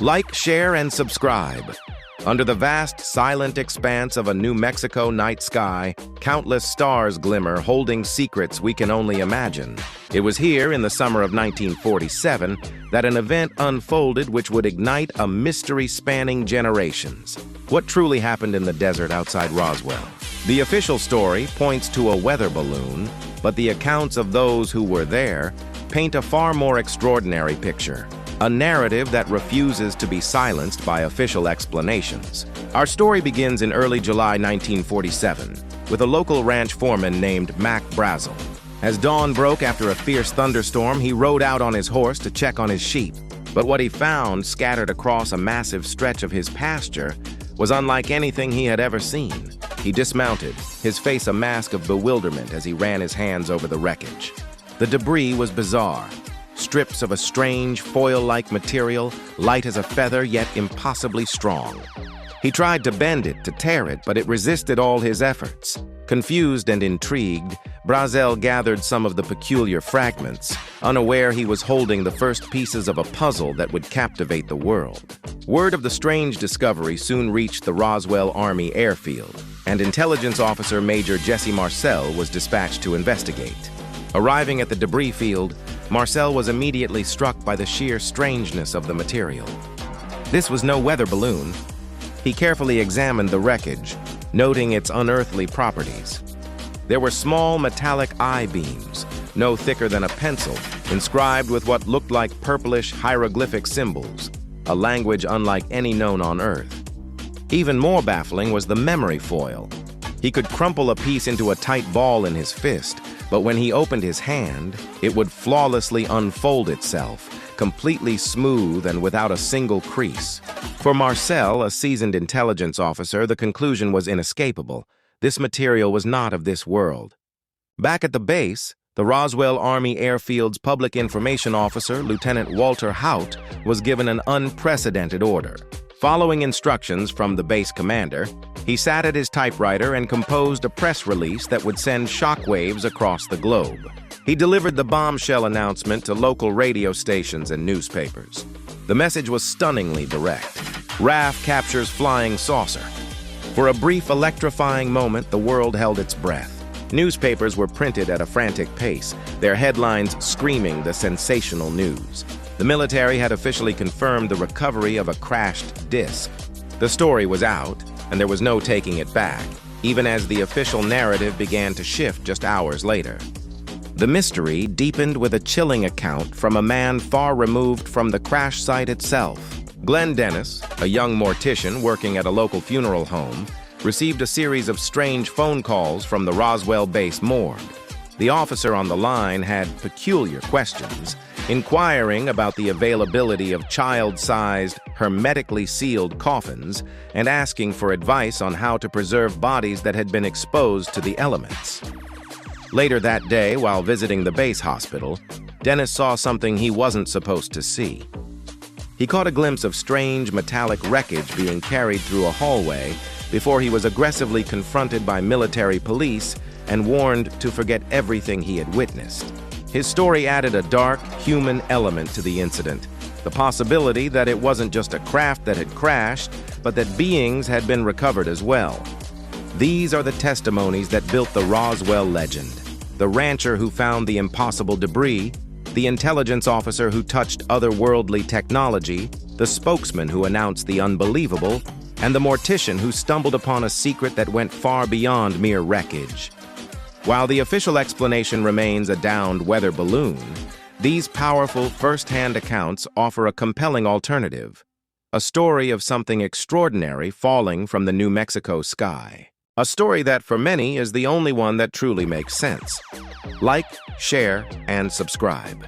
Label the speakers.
Speaker 1: Like, share, and subscribe. Under the vast, silent expanse of a New Mexico night sky, countless stars glimmer, holding secrets we can only imagine. It was here in the summer of 1947 that an event unfolded which would ignite a mystery spanning generations. What truly happened in the desert outside Roswell? The official story points to a weather balloon, but the accounts of those who were there paint a far more extraordinary picture. A narrative that refuses to be silenced by official explanations. Our story begins in early July 1947 with a local ranch foreman named Mac Brazel. As dawn broke after a fierce thunderstorm, he rode out on his horse to check on his sheep. But what he found scattered across a massive stretch of his pasture was unlike anything he had ever seen. He dismounted, his face a mask of bewilderment as he ran his hands over the wreckage. The debris was bizarre. Strips of a strange, foil-like material, light as a feather yet impossibly strong. He tried to bend it, to tear it, but it resisted all his efforts. Confused and intrigued, Brazel gathered some of the peculiar fragments, unaware he was holding the first pieces of a puzzle that would captivate the world. Word of the strange discovery soon reached the Roswell Army airfield, and intelligence officer Major Jesse Marcel was dispatched to investigate. Arriving at the debris field, Marcel was immediately struck by the sheer strangeness of the material. This was no weather balloon. He carefully examined the wreckage, noting its unearthly properties. There were small metallic I-beams, no thicker than a pencil, inscribed with what looked like purplish hieroglyphic symbols, a language unlike any known on Earth. Even more baffling was the memory foil. He could crumple a piece into a tight ball in his fist, but when he opened his hand, it would flawlessly unfold itself, completely smooth and without a single crease. For Marcel, a seasoned intelligence officer, the conclusion was inescapable. This material was not of this world. Back at the base, the Roswell Army Airfield's public information officer, Lieutenant Walter Haut, was given an unprecedented order. Following instructions from the base commander, he sat at his typewriter and composed a press release that would send shockwaves across the globe. He delivered the bombshell announcement to local radio stations and newspapers. The message was stunningly direct. RAF captures flying saucer. For a brief, electrifying moment, the world held its breath. Newspapers were printed at a frantic pace, their headlines screaming the sensational news. The military had officially confirmed the recovery of a crashed disc. The story was out, and there was no taking it back, even as the official narrative began to shift just hours later. The mystery deepened with a chilling account from a man far removed from the crash site itself. Glenn Dennis, a young mortician working at a local funeral home, received a series of strange phone calls from the Roswell base morgue. The officer on the line had peculiar questions, inquiring about the availability of child-sized, hermetically sealed coffins and asking for advice on how to preserve bodies that had been exposed to the elements. Later that day, while visiting the base hospital, Dennis saw something he wasn't supposed to see. He caught a glimpse of strange metallic wreckage being carried through a hallway before he was aggressively confronted by military police and warned to forget everything he had witnessed. His story added a dark, human element to the incident, the possibility that it wasn't just a craft that had crashed, but that beings had been recovered as well. These are the testimonies that built the Roswell legend. The rancher who found the impossible debris, the intelligence officer who touched otherworldly technology, the spokesman who announced the unbelievable, and the mortician who stumbled upon a secret that went far beyond mere wreckage. While the official explanation remains a downed weather balloon, these powerful first-hand accounts offer a compelling alternative, a story of something extraordinary falling from the New Mexico sky. A story that, for many, is the only one that truly makes sense. Like, share, and subscribe.